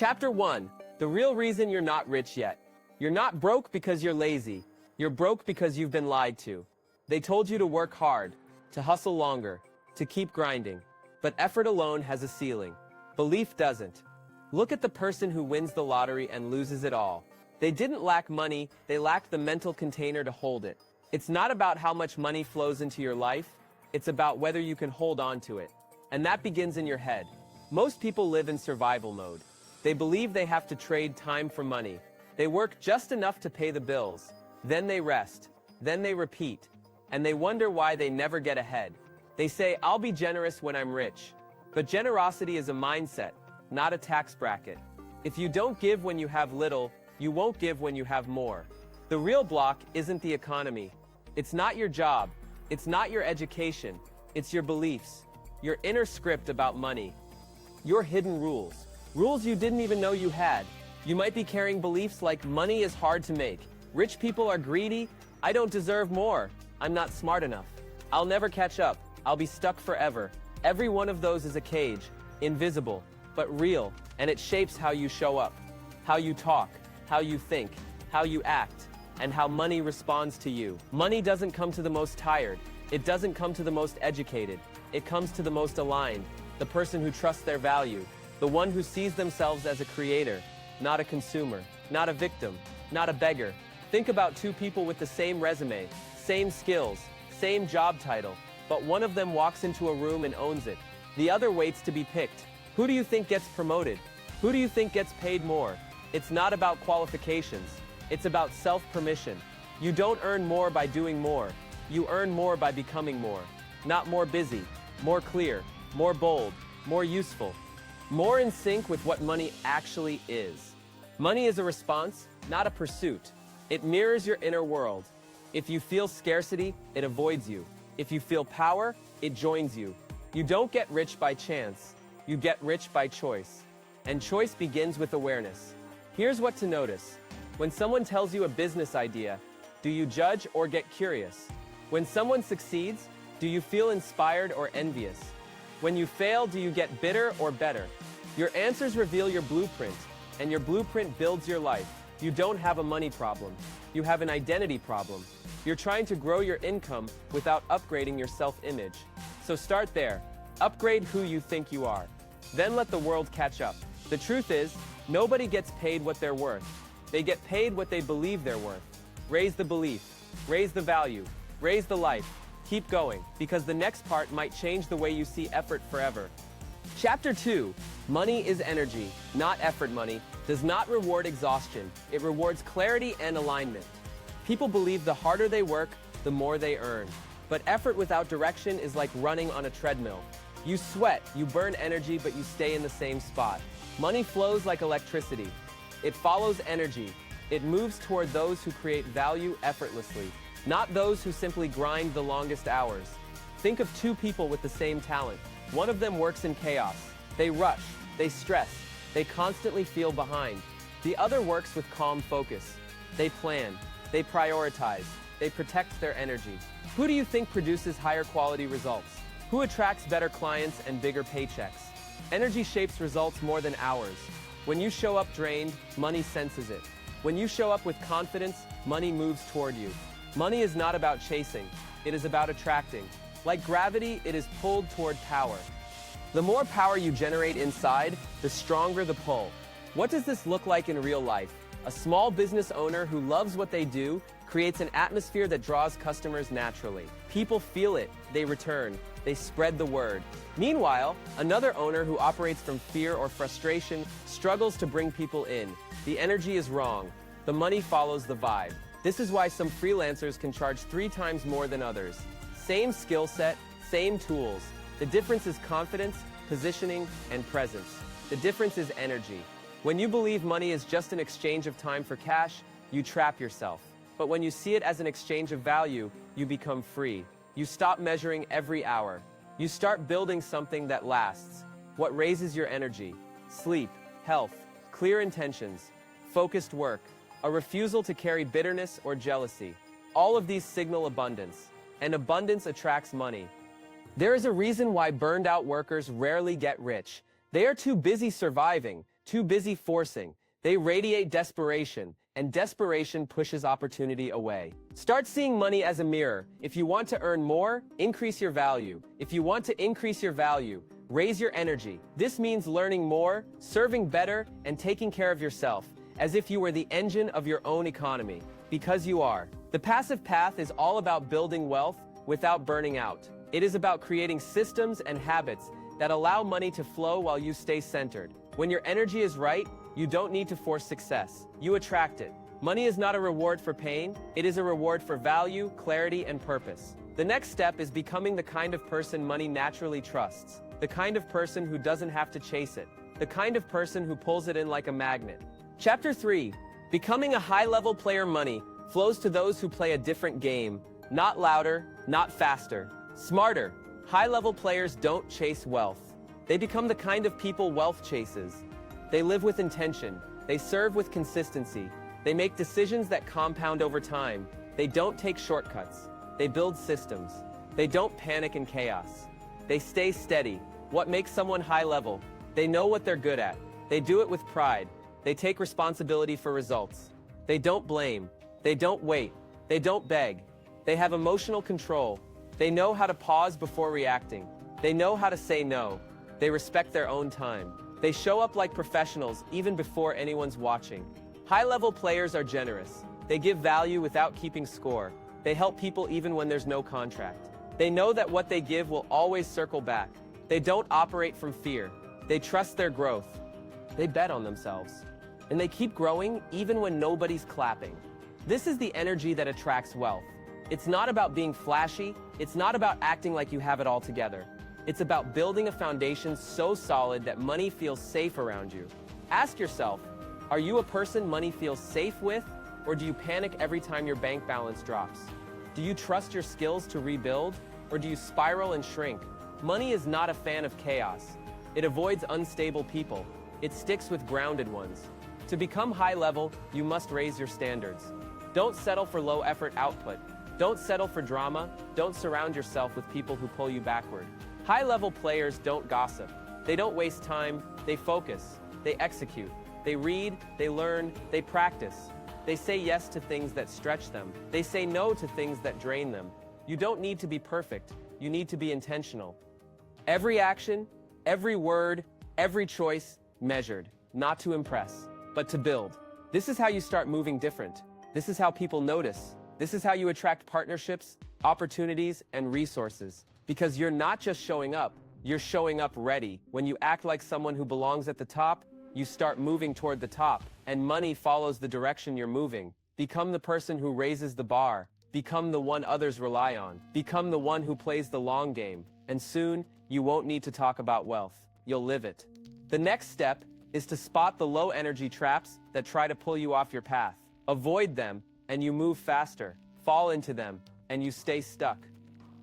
Chapter 1. The real reason you're not rich yet. You're not broke because you're lazy. You're broke because you've been lied to. They told you to work hard, to hustle longer, to keep grinding. But effort alone has a ceiling. Belief doesn't. Look at the person who wins the lottery and loses it all. They didn't lack money, they lacked the mental container to hold it. It's not about how much money flows into your life, it's about whether you can hold on to it. And that begins in your head. Most people live in survival mode. They believe they have to trade time for money. They work just enough to pay the bills. Then they rest. Then they repeat. And they wonder why they never get ahead. They say, I'll be generous when I'm rich. But generosity is a mindset, not a tax bracket. If you don't give when you have little, you won't give when you have more. The real block isn't the economy. It's not your job. It's not your education. It's your beliefs. Your inner script about money. Your hidden rules. Rules you didn't even know you had. You might be carrying beliefs like money is hard to make. Rich people are greedy. I don't deserve more. I'm not smart enough. I'll never catch up. I'll be stuck forever. Every one of those is a cage, invisible, but real, and it shapes how you show up, how you talk, how you think, how you act, and how money responds to you. Money doesn't come to the most tired. It doesn't come to the most educated. It comes to the most aligned, the person who trusts their value, the one who sees themselves as a creator, not a consumer, not a victim, not a beggar. Think about two people with the same resume, same skills, same job title, but one of them walks into a room and owns it. The other waits to be picked. Who do you think gets promoted? Who do you think gets paid more? It's not about qualifications. It's about self-permission. You don't earn more by doing more. You earn more by becoming more. Not more busy, more clear, more bold, more useful. More in sync with what money actually is. Money is a response, not a pursuit. It mirrors your inner world. If you feel scarcity, it avoids you. If you feel power, it joins you. You don't get rich by chance. You get rich by choice. And choice begins with awareness. Here's what to notice. When someone tells you a business idea, do you judge or get curious? When someone succeeds, do you feel inspired or envious? When you fail, do you get bitter or better? Your answers reveal your blueprint, and your blueprint builds your life. You don't have a money problem. You have an identity problem. You're trying to grow your income without upgrading your self-image. So start there. Upgrade who you think you are. Then let the world catch up. The truth is, nobody gets paid what they're worth. They get paid what they believe they're worth. Raise the belief. Raise the value. Raise the life. Keep going, because the next part might change the way you see effort forever. Chapter 2. Money is energy, not effort. Money does not reward exhaustion. It rewards clarity and alignment. People believe the harder they work, the more they earn. But effort without direction is like running on a treadmill. You sweat, you burn energy, but you stay in the same spot. Money flows like electricity. It follows energy. It moves toward those who create value effortlessly, not those who simply grind the longest hours. Think of two people with the same talent. One of them works in chaos. They rush, they stress, they constantly feel behind. The other works with calm focus. They plan, they prioritize, they protect their energy. Who do you think produces higher quality results? Who attracts better clients and bigger paychecks? Energy shapes results more than hours. When you show up drained, money senses it. When you show up with confidence, money moves toward you. Money is not about chasing, it is about attracting. Like gravity, it is pulled toward power. The more power you generate inside, the stronger the pull. What does this look like in real life? A small business owner who loves what they do creates an atmosphere that draws customers naturally. People feel it, they return, they spread the word. Meanwhile, another owner who operates from fear or frustration struggles to bring people in. The energy is wrong. The money follows the vibe. This is why some freelancers can charge 3 times more than others. Same skill set, same tools. The difference is confidence, positioning, and presence. The difference is energy. When you believe money is just an exchange of time for cash, you trap yourself. But when you see it as an exchange of value, you become free. You stop measuring every hour. You start building something that lasts. What raises your energy? Sleep, health, clear intentions, focused work, a refusal to carry bitterness or jealousy. All of these signal abundance, and abundance attracts money. There is a reason why burned out workers rarely get rich. They are too busy surviving. too busy forcing. They radiate desperation, and desperation pushes opportunity away. Start seeing money as a mirror. If you want to earn more, increase your value. If you want to increase your value, raise your energy. This means learning more, serving better, and taking care of yourself, as if you were the engine of your own economy. Because you are. The passive path is all about building wealth without burning out. It is about creating systems and habits that allow money to flow while you stay centered. When your energy is right, you don't need to force success. You attract it. Money is not a reward for pain. It is a reward for value, clarity, and purpose. The next step is becoming the kind of person money naturally trusts. The kind of person who doesn't have to chase it. The kind of person who pulls it in like a magnet. Chapter 3. Becoming a high-level player. Money flows to those who play a different game. Not louder, not faster. Smarter. High-level players don't chase wealth. They become the kind of people wealth chases. They live with intention. They serve with consistency. They make decisions that compound over time. They don't take shortcuts. They build systems. They don't panic in chaos. They stay steady. What makes someone high level? They know what they're good at. They do it with pride. They take responsibility for results. They don't blame. They don't wait. They don't beg. They have emotional control. They know how to pause before reacting. They know how to say no. They respect their own time. They show up like professionals even before anyone's watching. High-level players are generous. They give value without keeping score. They help people even when there's no contract. They know that what they give will always circle back. They don't operate from fear. They trust their growth. They bet on themselves. And they keep growing even when nobody's clapping. This is the energy that attracts wealth. It's not about being flashy. It's not about acting like you have it all together. It's about building a foundation so solid that money feels safe around you. Ask yourself, are you a person money feels safe with, or do you panic every time your bank balance drops? Do you trust your skills to rebuild, or do you spiral and shrink? Money is not a fan of chaos. It avoids unstable people. It sticks with grounded ones. To become high level, you must raise your standards. Don't settle for low effort output. Don't settle for drama. Don't surround yourself with people who pull you backward. High-level players don't gossip. They don't waste time. They focus. They execute. They read. They learn. They practice. They say yes to things that stretch them. They say no to things that drain them. You don't need to be perfect. You need to be intentional. Every action, every word, every choice measured. Not to impress, but to build. This is how you start moving different. This is how people notice. This is how you attract partnerships, opportunities, and resources. Because you're not just showing up, you're showing up ready. When you act like someone who belongs at the top, you start moving toward the top, and money follows the direction you're moving. Become the person who raises the bar. Become the one others rely on. Become the one who plays the long game. And soon, you won't need to talk about wealth. You'll live it. The next step is to spot the low-energy traps that try to pull you off your path. Avoid them, and you move faster. Fall into them, and you stay stuck.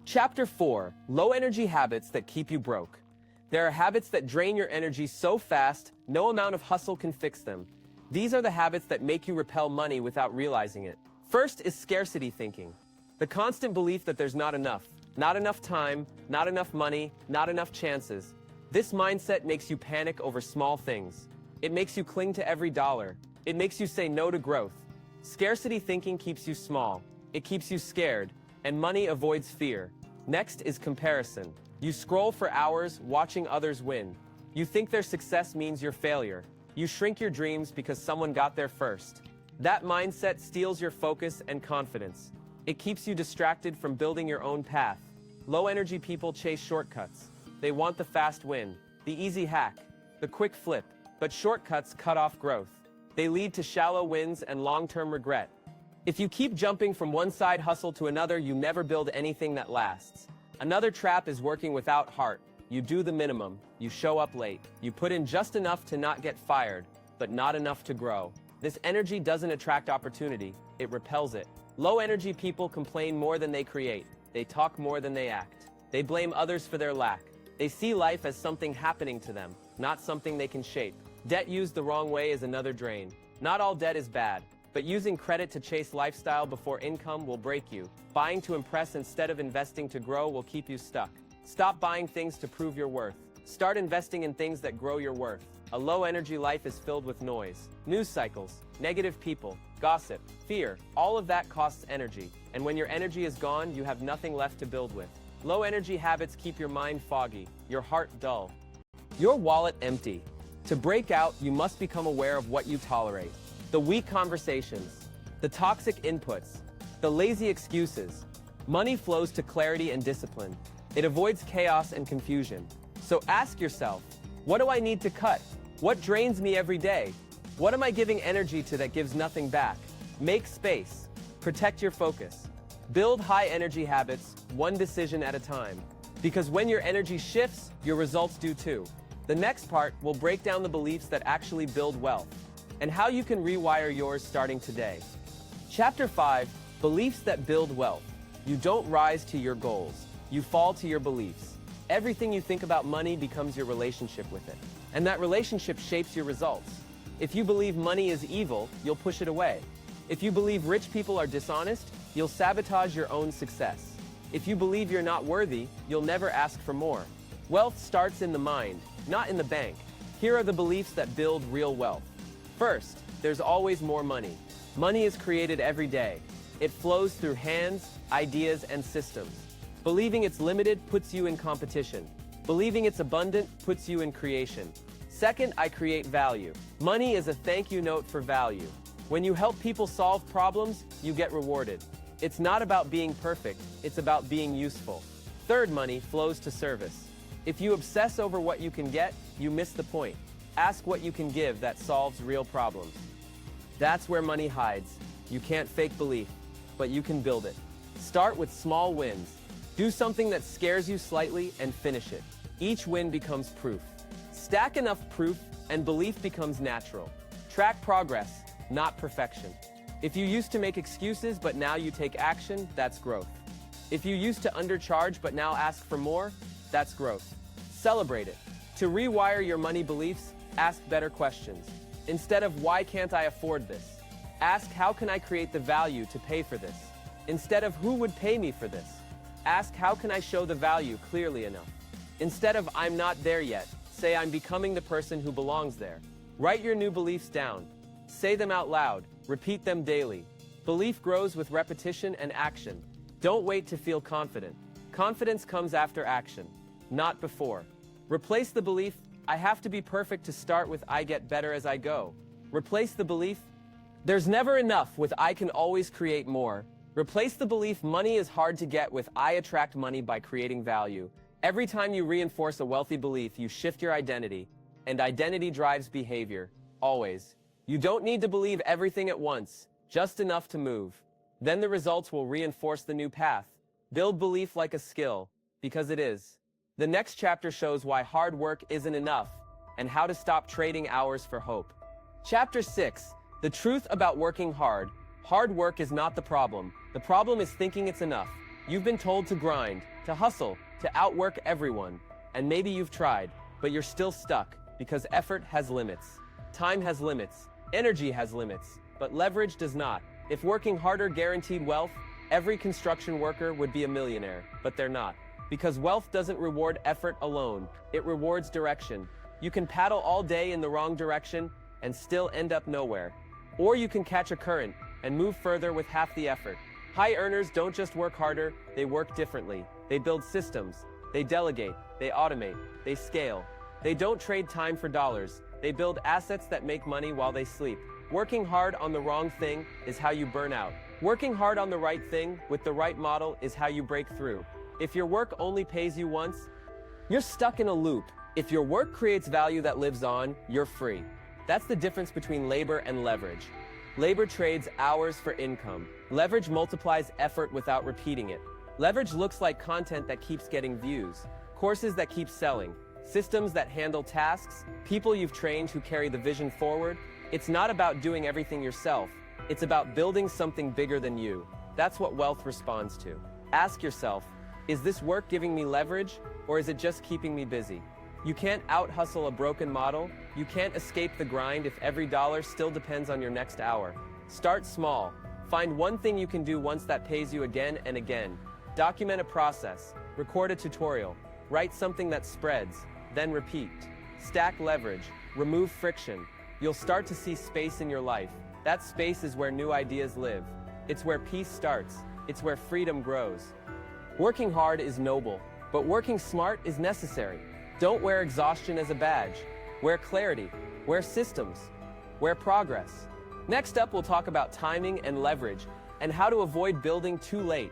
Chapter 4. Low-energy habits that keep you broke. There are habits that drain your energy so fast, no amount of hustle can fix them. These are the habits that make you repel money without realizing it. First is scarcity thinking. The constant belief that there's not enough time, not enough money, not enough chances. This mindset makes you panic over small things. It makes you cling to every dollar. It makes you say no to growth. Scarcity thinking keeps you small. It keeps you scared, and money avoids fear. Next is comparison. You scroll for hours watching others win. You think their success means your failure. You shrink your dreams because someone got there first. That mindset steals your focus and confidence. It keeps you distracted from building your own path. Low-energy people chase shortcuts. They want the fast win, the easy hack, the quick flip, but shortcuts cut off growth. They lead to shallow wins and long-term regret. If you keep jumping from one side hustle to another, you never build anything that lasts. Another trap is working without heart. You do the minimum. You show up late. You put in just enough to not get fired, but not enough to grow. This energy doesn't attract opportunity. It repels it. Low-energy people complain more than they create. They talk more than they act. They blame others for their lack. They see life as something happening to them, not something they can shape. Debt used the wrong way is another drain. Not all debt is bad. But using credit to chase lifestyle before income will break you. Buying to impress instead of investing to grow will keep you stuck. Stop buying things to prove your worth. Start investing in things that grow your worth. A low-energy life is filled with noise, news cycles, negative people, gossip, fear. All of that costs energy, and when your energy is gone, you have nothing left to build with. Low-energy habits keep your mind foggy, your heart dull, your wallet empty. To break out, you must become aware of what you tolerate. The weak conversations, the toxic inputs, the lazy excuses. Money flows to clarity and discipline. It avoids chaos and confusion. So ask yourself, what do I need to cut? What drains me every day? What am I giving energy to that gives nothing back? Make space. Protect your focus. Build high-energy habits, one decision at a time. Because when your energy shifts, your results do too. The next part will break down the beliefs that actually build wealth, and how you can rewire yours starting today. Chapter 5, Beliefs that Build Wealth. You don't rise to your goals. You fall to your beliefs. Everything you think about money becomes your relationship with it. And that relationship shapes your results. If you believe money is evil, you'll push it away. If you believe rich people are dishonest, you'll sabotage your own success. If you believe you're not worthy, you'll never ask for more. Wealth starts in the mind, not in the bank. Here are the beliefs that build real wealth. First, there's always more money. Money is created every day. It flows through hands, ideas, and systems. Believing it's limited puts you in competition. Believing it's abundant puts you in creation. Second, I create value. Money is a thank you note for value. When you help people solve problems, you get rewarded. It's not about being perfect, it's about being useful. Third, money flows to service. If you obsess over what you can get, you miss the point. Ask what you can give that solves real problems. That's where money hides. You can't fake belief, but you can build it. Start with small wins. Do something that scares you slightly and finish it. Each win becomes proof. Stack enough proof and belief becomes natural. Track progress, not perfection. If you used to make excuses but now you take action, that's growth. If you used to undercharge but now ask for more, that's growth. Celebrate it. To rewire your money beliefs, ask better questions. Instead of why can't I afford this? Ask how can I create the value to pay for this? Instead of who would pay me for this? Ask how can I show the value clearly enough? Instead of I'm not there yet, say I'm becoming the person who belongs there. Write your new beliefs down. Say them out loud. Repeat them daily. Belief grows with repetition and action. Don't wait to feel confident. Confidence comes after action, not before. Replace the belief, I have to be perfect to start with I get better as I go. Replace the belief, there's never enough with I can always create more. Replace the belief money is hard to get with I attract money by creating value. Every time you reinforce a wealthy belief, you shift your identity, and identity drives behavior, always. You don't need to believe everything at once, just enough to move. Then the results will reinforce the new path. Build belief like a skill, because it is. The next chapter shows why hard work isn't enough, and how to stop trading hours for hope. Chapter 6, The Truth About Working Hard. Hard work is not the problem. The problem is thinking it's enough. You've been told to grind, to hustle, to outwork everyone. And maybe you've tried, but you're still stuck, because effort has limits. Time has limits. Energy has limits. But leverage does not. If working harder guaranteed wealth, every construction worker would be a millionaire, but they're not. Because wealth doesn't reward effort alone, it rewards direction. You can paddle all day in the wrong direction and still end up nowhere. Or you can catch a current and move further with half the effort. High earners don't just work harder, they work differently. They build systems, they delegate, they automate, they scale. They don't trade time for dollars, they build assets that make money while they sleep. Working hard on the wrong thing is how you burn out. Working hard on the right thing with the right model is how you break through. If your work only pays you once, you're stuck in a loop. If your work creates value that lives on, you're free. That's the difference between labor and leverage. Labor trades hours for income. Leverage multiplies effort without repeating it. Leverage looks like content that keeps getting views, courses that keep selling, systems that handle tasks, people you've trained who carry the vision forward. It's not about doing everything yourself. It's about building something bigger than you. That's what wealth responds to. Ask yourself, is this work giving me leverage, or is it just keeping me busy? You can't out-hustle a broken model. You can't escape the grind if every dollar still depends on your next hour. Start small. Find one thing you can do once that pays you again and again. Document a process. Record a tutorial. Write something that spreads. Then repeat. Stack leverage. remove friction. You'll start to see space in your life. That space is where new ideas live. It's where peace starts. It's where freedom grows. Working hard is noble, but working smart is necessary. Don't wear exhaustion as a badge. Wear clarity. Wear systems. Wear progress. Next up, we'll talk about timing and leverage and how to avoid building too late.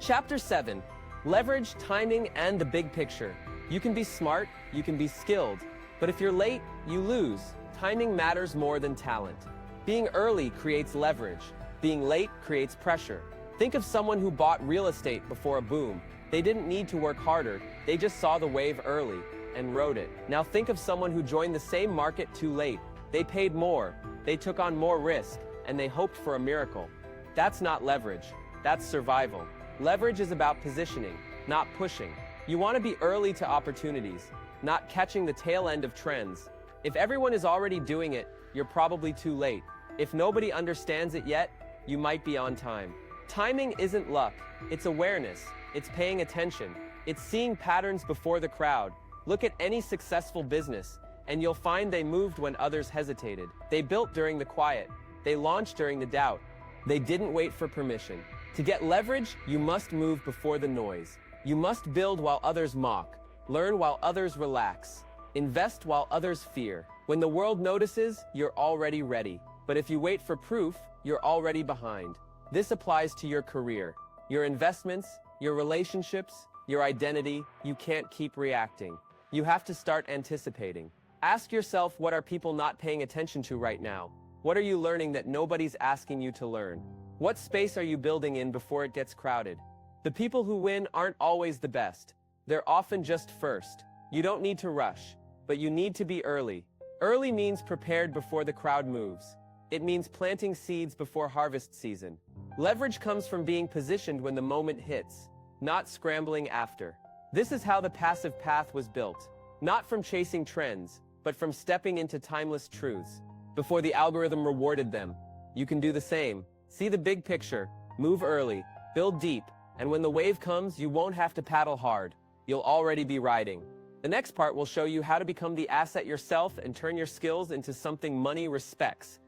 Chapter 7. Leverage, timing, and the big picture. You can be smart, you can be skilled, but if you're late, you lose. Timing matters more than talent. Being early creates leverage. Being late creates pressure. Think of someone who bought real estate before a boom. They didn't need to work harder, they just saw the wave early and rode it. Now think of someone who joined the same market too late. They paid more, they took on more risk, and they hoped for a miracle. That's not leverage, that's survival. Leverage is about positioning, not pushing. You want to be early to opportunities, not catching the tail end of trends. If everyone is already doing it, you're probably too late. If nobody understands it yet, you might be on time. Timing isn't luck, it's awareness, it's paying attention, it's seeing patterns before the crowd. Look at any successful business, and you'll find they moved when others hesitated. They built during the quiet. They launched during the doubt. They didn't wait for permission. To get leverage, you must move before the noise. You must build while others mock, learn while others relax, invest while others fear. When the world notices, you're already ready. But if you wait for proof, you're already behind. This applies to your career, your investments, your relationships, your identity. You can't keep reacting. You have to start anticipating. Ask yourself, what are people not paying attention to right now? What are you learning that nobody's asking you to learn? What space are you building in before it gets crowded? The people who win aren't always the best. They're often just first. You don't need to rush, but you need to be early. Early means prepared before the crowd moves. It means planting seeds before harvest season. Leverage comes from being positioned when the moment hits, not scrambling after. This is how the passive path was built. Not from chasing trends, but from stepping into timeless truths. Before the algorithm rewarded them. You can do the same. See the big picture, move early, build deep, and when the wave comes, you won't have to paddle hard. You'll already be riding. The next part will show you how to become the asset yourself and turn your skills into something money respects.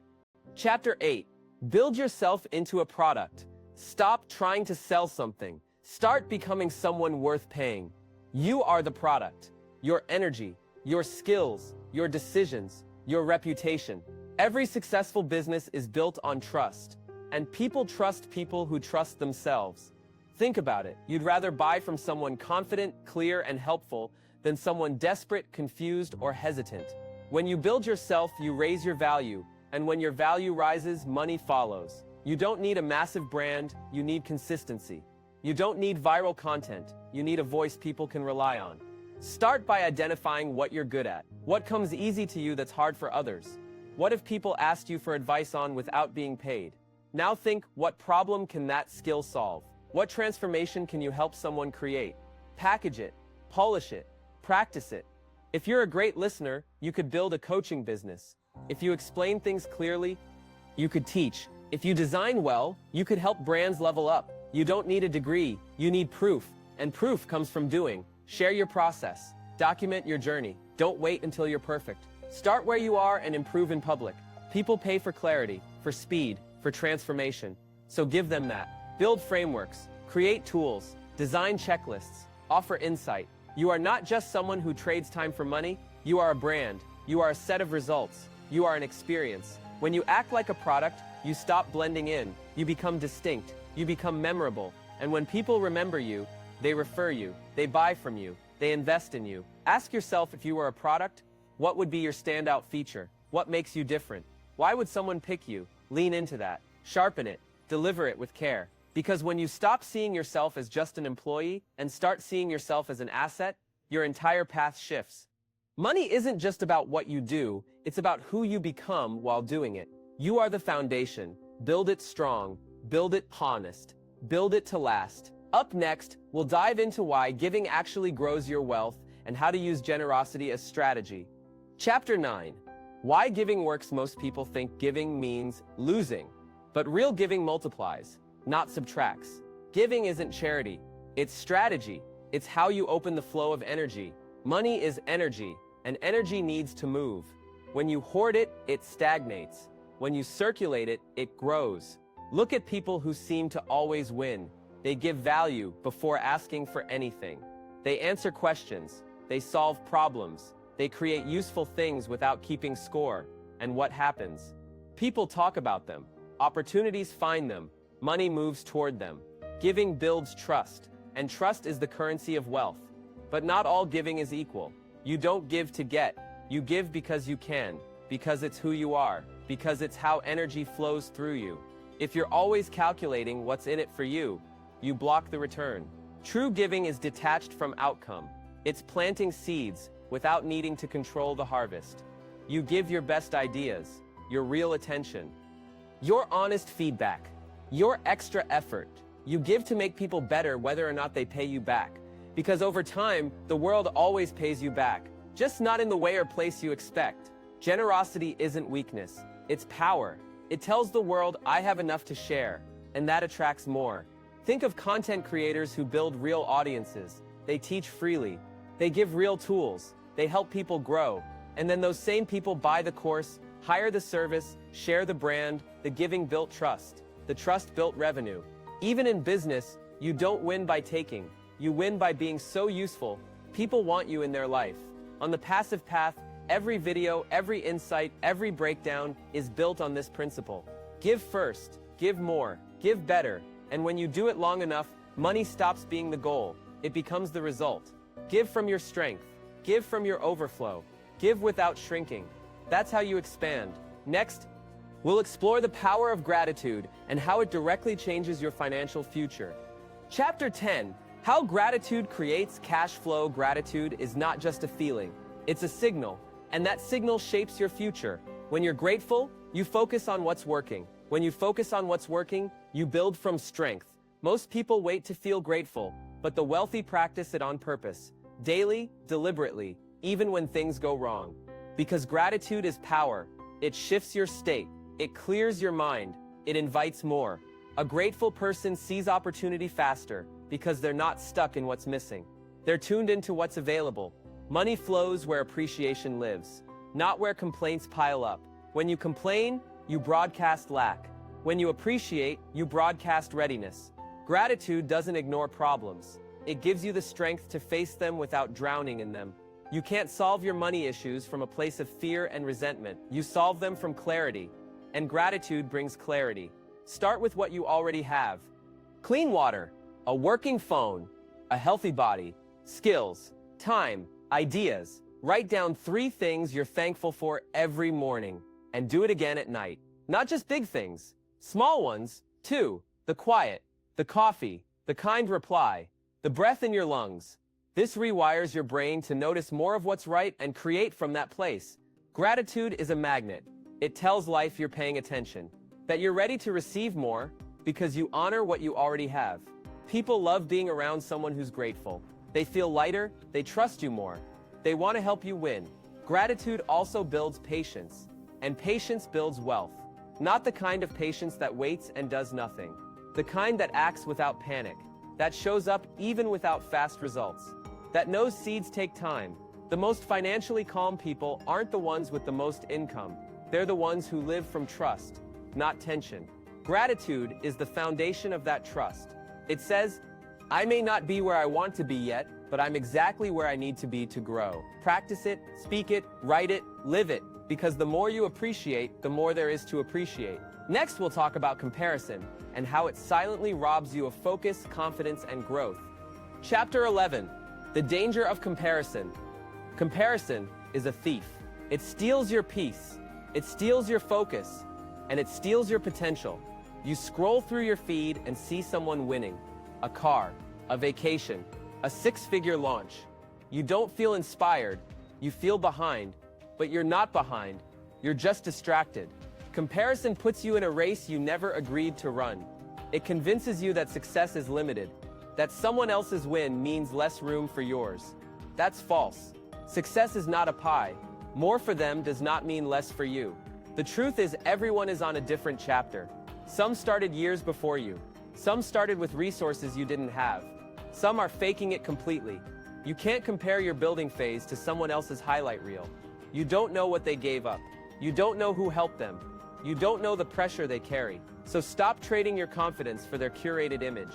Chapter 8. Build yourself into a product. Stop trying to sell something. Start becoming someone worth paying. You are the product. Your energy, your skills, your decisions, your reputation. Every successful business is built on trust. And people trust people who trust themselves. Think about it. You'd rather buy from someone confident, clear, and helpful than someone desperate, confused, or hesitant. When you build yourself, you raise your value. And when your value rises, money follows. You don't need a massive brand, you need consistency. You don't need viral content, you need a voice people can rely on. Start by identifying what you're good at. What comes easy to you that's hard for others? What if people asked you for advice on without being paid? Now think, what problem can that skill solve? What transformation can you help someone create? Package it, polish it, practice it. If you're a great listener, you could build a coaching business. If you explain things clearly, you could teach. If you design well, you could help brands level up. You don't need a degree, you need proof. And proof comes from doing. Share your process. Document your journey. Don't wait until you're perfect. Start where you are and improve in public. People pay for clarity, for speed, for transformation. So give them that. Build frameworks, create tools, design checklists, offer insight. You are not just someone who trades time for money, you are a brand. You are a set of results. You are an experience. When you act like a product, you stop blending in. You become distinct. You become memorable. And when people remember you, they refer you, they buy from you, they invest in you. Ask yourself, if you were a product, what would be your standout feature? What makes you different? Why would someone pick you? Lean into that. Sharpen it. Deliver it with care. Because when you stop seeing yourself as just an employee and start seeing yourself as an asset, your entire path shifts. Money isn't just about what you do, it's about who you become while doing it. You are the foundation. Build it strong. Build it honest. Build it to last. Up next, we'll dive into why giving actually grows your wealth and how to use generosity as strategy. Chapter 9. Why giving works. Most people think giving means losing, but real giving multiplies, not subtracts. Giving isn't charity, it's strategy. It's how you open the flow of energy. Money is energy, and energy needs to move. When you hoard it, it stagnates. When you circulate it, it grows. Look at people who seem to always win. They give value before asking for anything. They answer questions. They solve problems. They create useful things without keeping score. And what happens? People talk about them. Opportunities find them. Money moves toward them. Giving builds trust. And trust is the currency of wealth. But not all giving is equal. You don't give to get. You give because you can, because it's who you are, because it's how energy flows through you. If you're always calculating what's in it for you, you block the return. True giving is detached from outcome. It's planting seeds without needing to control the harvest. You give your best ideas, your real attention, your honest feedback, your extra effort. You give to make people better whether or not they pay you back. Because over time, the world always pays you back. Just not in the way or place you expect. Generosity isn't weakness, it's power. It tells the world, I have enough to share, and that attracts more. Think of content creators who build real audiences. They teach freely. They give real tools. They help people grow. And then those same people buy the course, hire the service, share the brand. The giving built trust. The trust built revenue. Even in business, you don't win by taking. You win by being so useful. People want you in their life. On the passive path, every video, every insight, every breakdown is built on this principle. Give first, give more, give better, and when you do it long enough, money stops being the goal. It becomes the result. Give from your strength. Give from your overflow. Give without shrinking. That's how you expand. Next, we'll explore the power of gratitude and how it directly changes your financial future. Chapter 10. How gratitude creates cash flow. Gratitude is not just a feeling, it's a signal, and that signal shapes your future. When you're grateful, you focus on what's working. When you focus on what's working, you build from strength. Most people wait to feel grateful, but the wealthy practice it on purpose, daily, deliberately, even when things go wrong. Because gratitude is power. It shifts your state, it clears your mind, it invites more. A grateful person sees opportunity faster, because they're not stuck in what's missing. They're tuned into what's available. Money flows where appreciation lives, not where complaints pile up. When you complain, you broadcast lack. When you appreciate, you broadcast readiness. Gratitude doesn't ignore problems. It gives you the strength to face them without drowning in them. You can't solve your money issues from a place of fear and resentment. You solve them from clarity. And gratitude brings clarity. Start with what you already have. Clean water, a working phone, a healthy body, skills, time, ideas. Write down 3 things you're thankful for every morning, and do it again at night. Not just big things, small ones, too. The quiet, the coffee, the kind reply, the breath in your lungs. This rewires your brain to notice more of what's right and create from that place. Gratitude is a magnet. It tells life you're paying attention, that you're ready to receive more because you honor what you already have. People love being around someone who's grateful. They feel lighter, they trust you more. They want to help you win. Gratitude also builds patience, and patience builds wealth. Not the kind of patience that waits and does nothing. The kind that acts without panic, that shows up even without fast results, that knows seeds take time. The most financially calm people aren't the ones with the most income. They're the ones who live from trust, not tension. Gratitude is the foundation of that trust. It says, I may not be where I want to be yet, but I'm exactly where I need to be to grow. Practice it, speak it, write it, live it, because the more you appreciate, the more there is to appreciate. Next, we'll talk about comparison and how it silently robs you of focus, confidence, and growth. Chapter 11. The danger of comparison. Comparison is a thief. It steals your peace, it steals your focus, and it steals your potential. You scroll through your feed and see someone winning. A car, a vacation, a 6-figure launch. You don't feel inspired, you feel behind, but you're not behind, you're just distracted. Comparison puts you in a race you never agreed to run. It convinces you that success is limited, that someone else's win means less room for yours. That's false. Success is not a pie. More for them does not mean less for you. The truth is everyone is on a different chapter. Some started years before you. Some started with resources you didn't have. Some are faking it completely. You can't compare your building phase to someone else's highlight reel. You don't know what they gave up. You don't know who helped them. You don't know the pressure they carry. So stop trading your confidence for their curated image.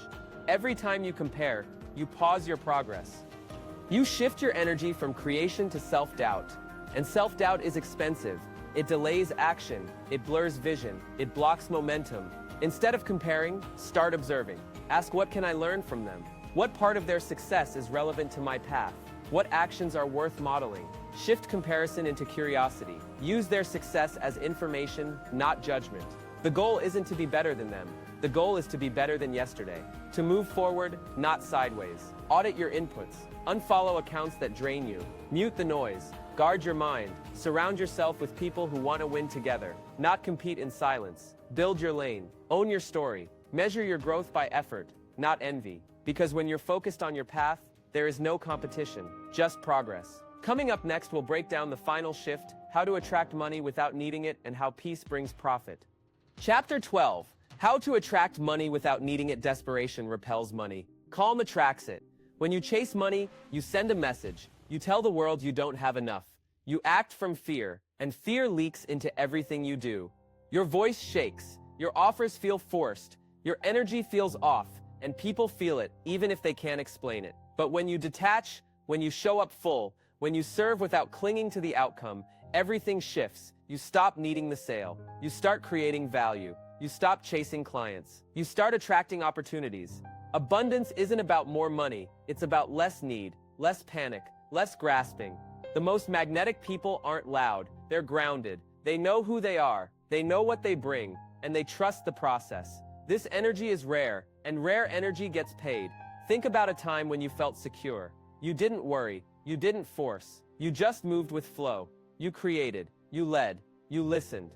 Every time you compare, you pause your progress. You shift your energy from creation to self-doubt. And self-doubt is expensive. It delays action, it blurs vision, it blocks momentum. Instead of comparing, start observing. Ask, what can I learn from them? What part of their success is relevant to my path? What actions are worth modeling? Shift comparison into curiosity. Use their success as information, not judgment. The goal isn't to be better than them. The goal is to be better than yesterday. To move forward, not sideways. Audit your inputs. Unfollow accounts that drain you. Mute the noise. Guard your mind. Surround yourself with people who want to win together, not compete in silence. Build your lane. Own your story. Measure your growth by effort, not envy. Because when you're focused on your path, there is no competition, just progress. Coming up next, we'll break down the final shift, how to attract money without needing it, and how peace brings profit. Chapter 12. How to attract money without needing it. Desperation repels money. Calm attracts it. When you chase money, you send a message. You tell the world you don't have enough. You act from fear, and fear leaks into everything you do. Your voice shakes. Your offers feel forced. Your energy feels off, and people feel it, even if they can't explain it. But when you detach, when you show up full, when you serve without clinging to the outcome, everything shifts. You stop needing the sale. You start creating value. You stop chasing clients. You start attracting opportunities. Abundance isn't about more money. It's about less need, less panic, less grasping. The most magnetic people aren't loud. They're grounded. They know who they are. They know what they bring, and they trust the process. This energy is rare, and rare energy gets paid. Think about a time when you felt secure. You didn't worry. You didn't force. You just moved with flow. You created. You led. You listened.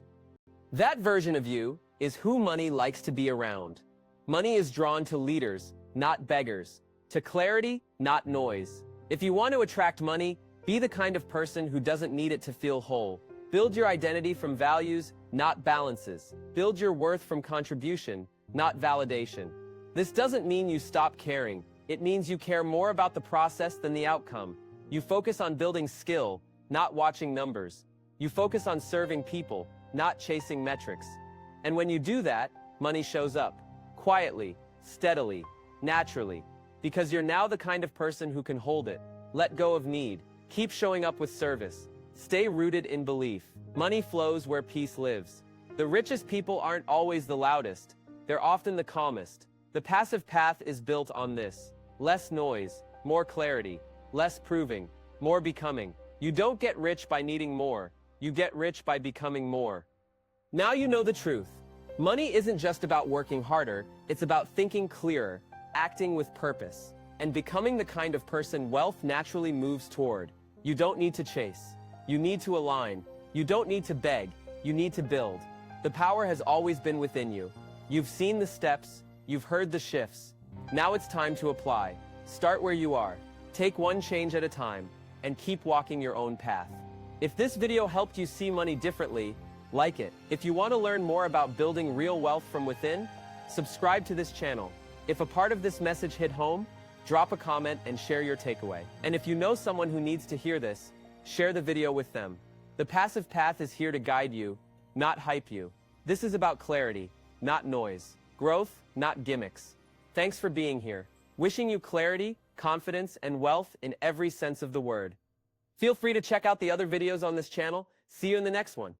That version of you is who money likes to be around. Money is drawn to leaders, not beggars. To clarity, not noise. If you want to attract money, be the kind of person who doesn't need it to feel whole. Build your identity from values, not balances. Build your worth from contribution, not validation. This doesn't mean you stop caring. It means you care more about the process than the outcome. You focus on building skill, not watching numbers. You focus on serving people, not chasing metrics. And when you do that, money shows up. Quietly, steadily, naturally. Because you're now the kind of person who can hold it. Let go of need. Keep showing up with service. Stay rooted in belief. Money flows where peace lives. The richest people aren't always the loudest. They're often the calmest. The passive path is built on this. Less noise, more clarity. Less proving, more becoming. You don't get rich by needing more. You get rich by becoming more. Now you know the truth. Money isn't just about working harder. It's about thinking clearer, acting with purpose, and becoming the kind of person wealth naturally moves toward. You don't need to chase. You need to align. You don't need to beg. You need to build. The power has always been within you. You've seen the steps. You've heard the shifts. Now it's time to apply. Start where you are. Take one change at a time, and keep walking your own path. If this video helped you see money differently, like it. If you want to learn more about building real wealth from within, subscribe to this channel. If a part of this message hit home, drop a comment and share your takeaway. And if you know someone who needs to hear this, share the video with them. The passive path is here to guide you, not hype you. This is about clarity, not noise. Growth, not gimmicks. Thanks for being here. Wishing you clarity, confidence, and wealth in every sense of the word. Feel free to check out the other videos on this channel. See you in the next one.